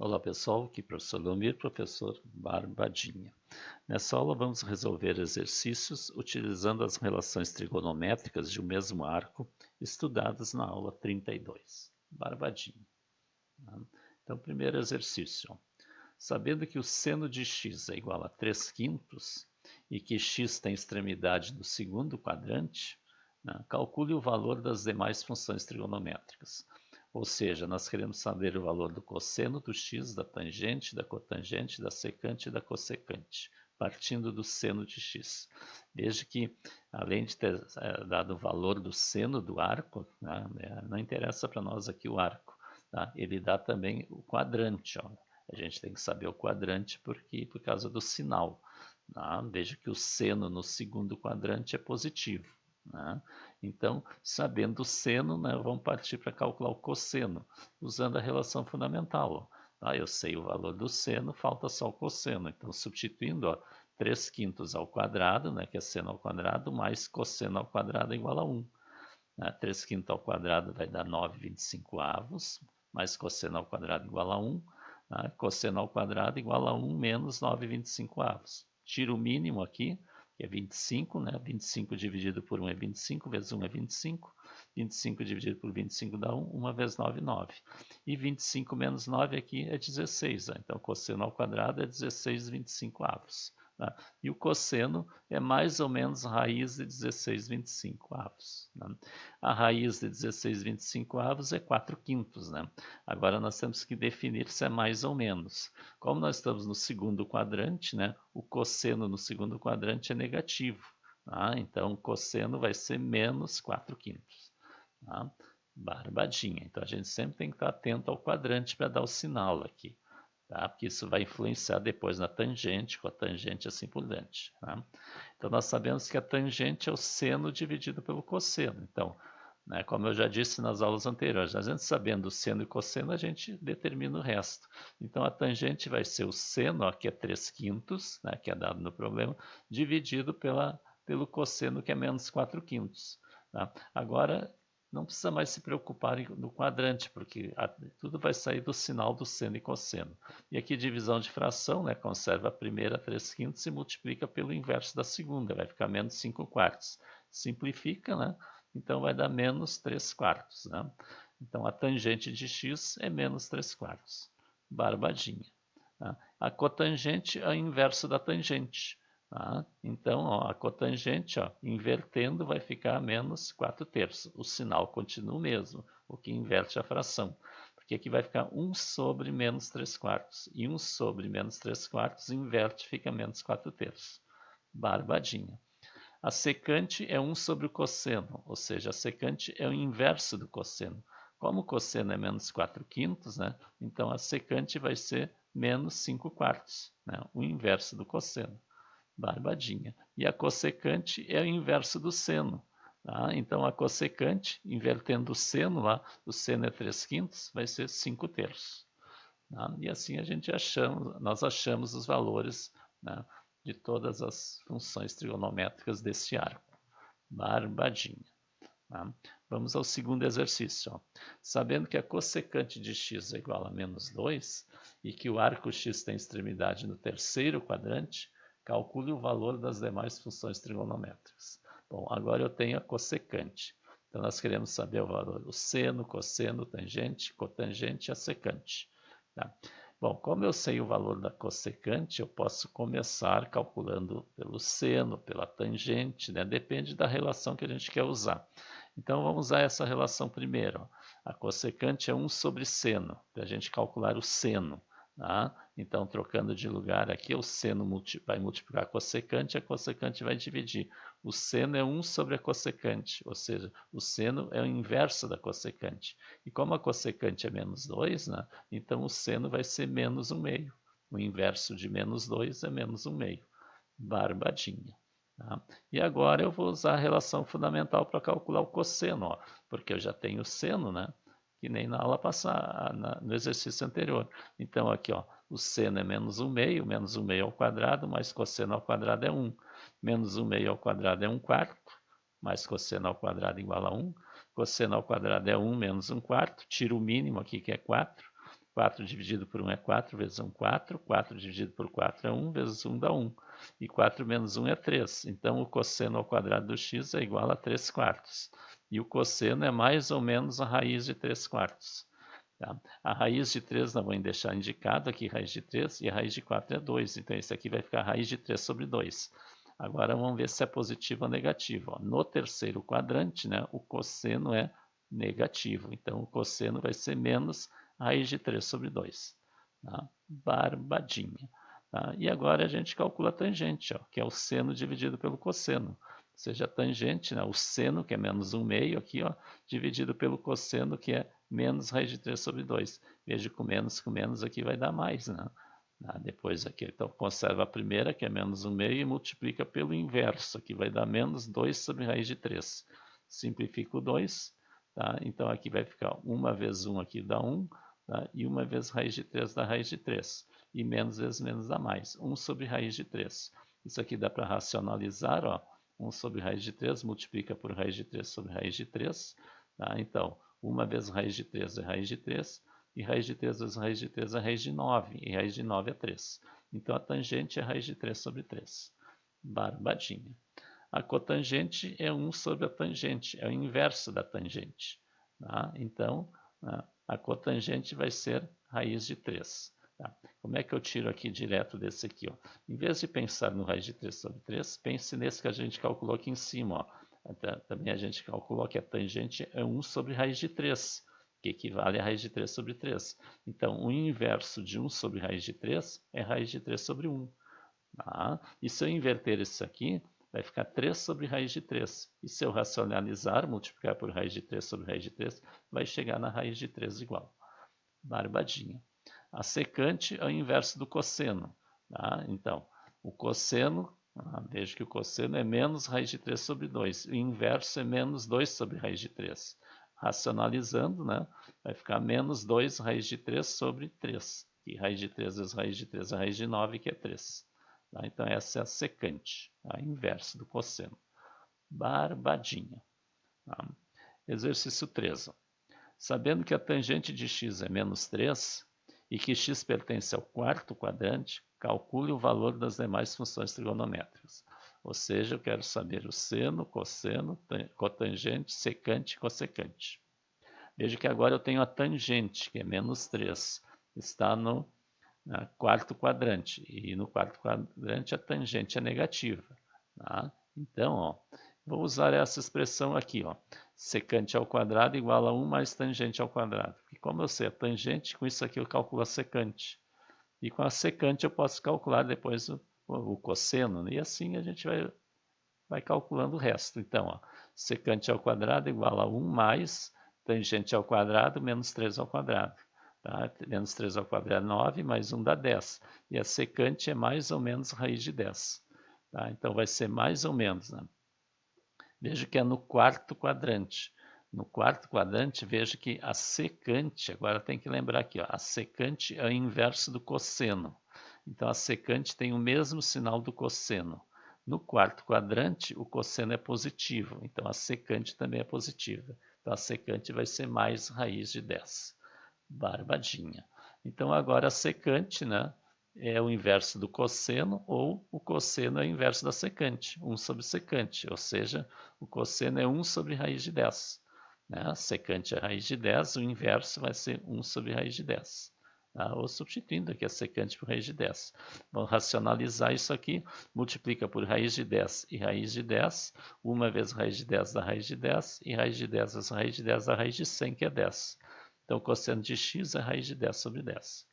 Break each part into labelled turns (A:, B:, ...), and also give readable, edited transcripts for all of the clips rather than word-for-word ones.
A: Olá pessoal, aqui é o professor Leomir, professor Barbadinha. Nessa aula vamos resolver exercícios utilizando as relações trigonométricas de um mesmo arco estudadas na aula 32. Barbadinha. Então, primeiro exercício. Sabendo que o seno de x é igual a 3 quintos e que x tem extremidade no segundo quadrante, calcule o valor das demais funções trigonométricas. Ou seja, nós queremos saber o valor do cosseno do x, da tangente, da cotangente, da secante e da cossecante, partindo do seno de x. Veja que, além de ter dado o valor do seno do arco, não interessa para nós aqui o arco, ele dá também o quadrante. A gente tem que saber o quadrante por causa do sinal. Veja que o seno no segundo quadrante é positivo. Então, sabendo o seno, vamos partir para calcular o cosseno, usando a relação fundamental. Eu sei o valor do seno, falta só o cosseno. Então, substituindo 3 quintos ao quadrado, que é seno ao quadrado, mais cosseno ao quadrado é igual a 1. 3 quintos ao quadrado vai dar 9,25 avos, mais cosseno ao quadrado igual a 1. Cosseno ao quadrado igual a 1 menos 9,25 avos. Tiro o mínimo aqui, que é 25, 25 dividido por 1 é 25, vezes 1 é 25. 25 dividido por 25 dá 1, 1 vezes 9, 9. E 25 menos 9 aqui é 16. Então, cosseno ao quadrado é 16,25 avos. E o cosseno é mais ou menos raiz de 16,25 avos. A raiz de 16,25 avos é 4 quintos. Agora nós temos que definir se é mais ou menos. Como nós estamos no segundo quadrante, o cosseno no segundo quadrante é negativo. Então o cosseno vai ser menos 4 quintos. Barbadinha. Então a gente sempre tem que estar atento ao quadrante para dar o sinal aqui. Porque isso vai influenciar depois na tangente, cotangente e assim por diante. Então, nós sabemos que a tangente é o seno dividido pelo cosseno. Então, como eu já disse nas aulas anteriores, a gente sabendo o seno e cosseno, a gente determina o resto. Então, a tangente vai ser o seno, que é 3 quintos, que é dado no problema, dividido pelo cosseno, que é menos 4 quintos. Agora, não precisa mais se preocupar no quadrante, porque tudo vai sair do sinal do seno e cosseno. E aqui divisão de fração, conserva a primeira 3 quintos e multiplica pelo inverso da segunda, vai ficar menos 5 quartos. Simplifica, então vai dar menos 3 quartos. Então a tangente de x é menos 3 quartos. Barbadinha. A cotangente é o inverso da tangente. Então, a cotangente, invertendo, vai ficar menos 4 terços. O sinal continua o mesmo, o que inverte a fração. Porque aqui vai ficar 1 sobre menos 3 quartos. E 1 sobre menos 3 quartos inverte, fica menos 4 terços. Barbadinha. A secante é 1 sobre o cosseno, ou seja, a secante é o inverso do cosseno. Como o cosseno é menos 4 quintos, então a secante vai ser menos 5 quartos, o inverso do cosseno. Barbadinha. E a cossecante é o inverso do seno. Então, a cossecante, invertendo o seno lá, o seno é 3 quintos, vai ser 5 terços. E assim nós achamos os valores de todas as funções trigonométricas desse arco. Barbadinha. Vamos ao segundo exercício. Sabendo que a cossecante de x é igual a menos 2 e que o arco x tem extremidade no terceiro quadrante, calcule o valor das demais funções trigonométricas. Bom, agora eu tenho a cossecante. Então, nós queremos saber o valor do seno, cosseno, tangente, cotangente e a secante. Bom, como eu sei o valor da cossecante, eu posso começar calculando pelo seno, pela tangente, depende da relação que a gente quer usar. Então, vamos usar essa relação primeiro. A cossecante é 1 sobre seno, para a gente calcular o seno. Então, trocando de lugar aqui, o seno vai multiplicar a cossecante vai dividir. O seno é 1 sobre a cossecante, ou seja, o seno é o inverso da cossecante. E como a cossecante é menos 2, então o seno vai ser menos 1 meio. O inverso de menos 2 é menos 1 meio. Barbadinha. E agora eu vou usar a relação fundamental para calcular o cosseno, porque eu já tenho o seno, que nem na aula passada, no exercício anterior. Então, aqui, o seno é menos 1 meio, menos 1 meio ao quadrado, mais cosseno ao quadrado é 1. Menos 1 meio ao quadrado é 1 quarto, mais cosseno ao quadrado igual a 1. Cosseno ao quadrado é 1 menos 1 quarto, tiro o mínimo aqui, que é 4. 4 dividido por 1 é 4, vezes 1, 4. 4 dividido por 4 é 1, vezes 1 dá 1. E 4 menos 1 é 3. Então, o cosseno ao quadrado do x é igual a 3 quartos. E o cosseno é mais ou menos a raiz de 3 quartos. Tá? A raiz de 3 nós vamos deixar indicado aqui, raiz de 3, e a raiz de 4 é 2. Então, esse aqui vai ficar raiz de 3 sobre 2. Agora, vamos ver se é positivo ou negativo. Ó. No terceiro quadrante, né, o cosseno é negativo. Então, o cosseno vai ser menos raiz de 3 sobre 2. Tá? Barbadinha. Tá? E agora a gente calcula a tangente, ó, que é o seno dividido pelo cosseno. Ou seja, a tangente, né, o seno, que é menos 1/2 aqui, ó, dividido pelo cosseno, que é menos raiz de 3 sobre 2. Veja com menos aqui vai dar mais, né? Depois aqui, então conserva a primeira, que é menos 1/2, e multiplica pelo inverso, que vai dar menos 2 sobre raiz de 3. Simplifica o 2, tá? Então aqui vai ficar 1 vezes 1 aqui dá 1, tá? E 1 vezes raiz de 3 dá raiz de 3. E menos vezes menos dá mais, 1 sobre raiz de 3. Isso aqui dá para racionalizar, ó. 1 sobre raiz de 3 multiplica por raiz de 3 sobre raiz de 3. Tá? Então, 1 vezes raiz de 3 é raiz de 3. E raiz de 3 vezes raiz de 3 é raiz de 9. E raiz de 9 é 3. Então, a tangente é raiz de 3 sobre 3. Barbadinha. A cotangente é 1 sobre a tangente. É o inverso da tangente. Tá? Então, a cotangente vai ser raiz de 3. Tá? Como é que eu tiro aqui direto desse aqui? Ó? Em vez de pensar no raiz de 3 sobre 3, pense nesse que a gente calculou aqui em cima. Ó. Também a gente calculou que a tangente é 1 sobre raiz de 3, que equivale a raiz de 3 sobre 3. Então, o inverso de 1 sobre raiz de 3 é raiz de 3 sobre 1. Tá? E se eu inverter isso aqui, vai ficar 3 sobre raiz de 3. E se eu racionalizar, multiplicar por raiz de 3 sobre raiz de 3, vai chegar na raiz de 3 igual. Barbadinha. A secante é o inverso do cosseno. Tá? Então, o cosseno, veja que o cosseno é menos raiz de 3 sobre 2. O inverso é menos 2 sobre raiz de 3. Racionalizando, né, vai ficar menos 2 raiz de 3 sobre 3. E raiz de 3 vezes raiz de 3 é raiz de 9, que é 3. Tá? Então, essa é a secante, a inverso do cosseno. Barbadinha. Tá? Exercício 3. Sabendo que a tangente de x é menos 3 e que x pertence ao quarto quadrante, calcule o valor das demais funções trigonométricas. Ou seja, eu quero saber o seno, cosseno, cotangente, secante e cossecante. Veja que agora eu tenho a tangente, que é menos 3. Está no quarto quadrante. E no quarto quadrante a tangente é negativa. Tá? Então, ó, vou usar essa expressão aqui, ó. Secante ao quadrado igual a 1 mais tangente ao quadrado. E como eu sei a tangente, com isso aqui eu calculo a secante. E com a secante eu posso calcular depois o cosseno. Né? E assim a gente vai calculando o resto. Então, ó, secante ao quadrado igual a 1 mais tangente ao quadrado menos 3 ao quadrado. Tá? Menos 3 ao quadrado é 9, mais 1 dá 10. E a secante é mais ou menos raiz de 10. Tá? Então, vai ser mais ou menos. Né? Veja que é no quarto quadrante. No quarto quadrante, veja que a secante, agora tem que lembrar aqui, ó, a secante é o inverso do cosseno. Então, a secante tem o mesmo sinal do cosseno. No quarto quadrante, o cosseno é positivo, então a secante também é positiva. Então, a secante vai ser mais raiz de 10. Barbadinha. Então, agora a secante, né, é o inverso do cosseno, ou o cosseno é o inverso da secante, 1 sobre secante, ou seja, o cosseno é 1 sobre raiz de 10. Né? A secante é raiz de 10, o inverso vai ser 1 sobre raiz de 10. Tá? Ou substituindo aqui a secante por raiz de 10. Vamos racionalizar isso aqui, multiplica por raiz de 10 e raiz de 10, 1 vezes raiz de 10 dá raiz de 10, e raiz de 10 vezes raiz de 10 dá raiz de 100, que é 10. Então, o cosseno de x é raiz de 10 sobre 10.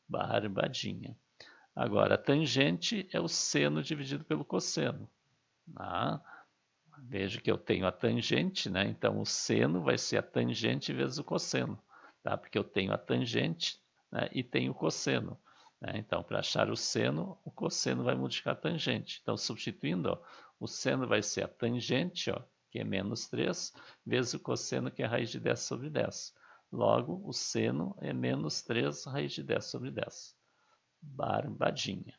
A: Barbadinha. Agora, a tangente é o seno dividido pelo cosseno. Veja que eu tenho a tangente, né? Então, o seno vai ser a tangente vezes o cosseno. Tá? Porque eu tenho a tangente, né, e tenho o cosseno. Né? Então, para achar o seno, o cosseno vai multiplicar a tangente. Então, substituindo, ó, o seno vai ser a tangente, ó, que é menos 3, vezes o cosseno, que é raiz de 10 sobre 10. Logo, o seno é menos 3 raiz de 10 sobre 10. Barbadinha.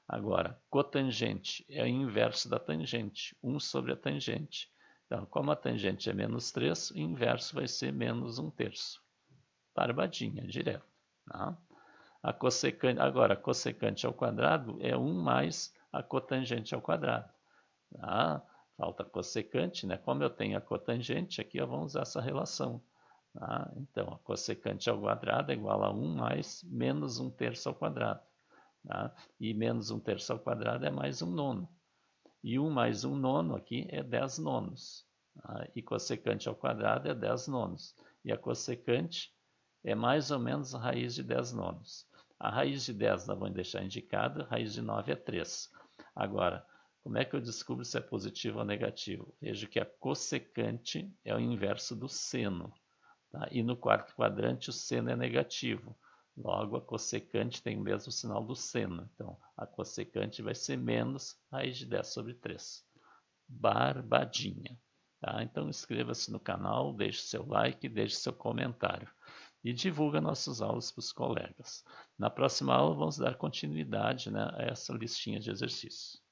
A: Agora, cotangente é o inverso da tangente, 1 sobre a tangente. Então, como a tangente é menos 3, o inverso vai ser menos 1/3. barbadinha, direto. Tá? Agora, a cossecante ao quadrado é 1 mais a cotangente ao quadrado. Tá? Falta cossecante, né? Como eu tenho a cotangente, aqui vamos usar essa relação. Tá? Então, a cossecante ao quadrado é igual a 1 mais menos 1/3 ao quadrado. Tá? E menos 1/3 ao quadrado é mais 1 nono. E 1 mais 1 nono aqui é 10 nonos. Tá? E cossecante ao quadrado é 10 nonos. E a cossecante é mais ou menos a raiz de 10 nonos. A raiz de 10 nós vamos deixar indicada, a raiz de 9 é 3. Agora, como é que eu descubro se é positivo ou negativo? Vejo que a cossecante é o inverso do seno. Tá? E no quarto quadrante o seno é negativo. Logo, a cossecante tem o mesmo sinal do seno. Então, a cossecante vai ser menos raiz de 10 sobre 3. Barbadinha. Tá? Então, inscreva-se no canal, deixe seu like, deixe seu comentário. E divulga nossas aulas para os colegas. Na próxima aula, vamos dar continuidade, né, a essa listinha de exercícios.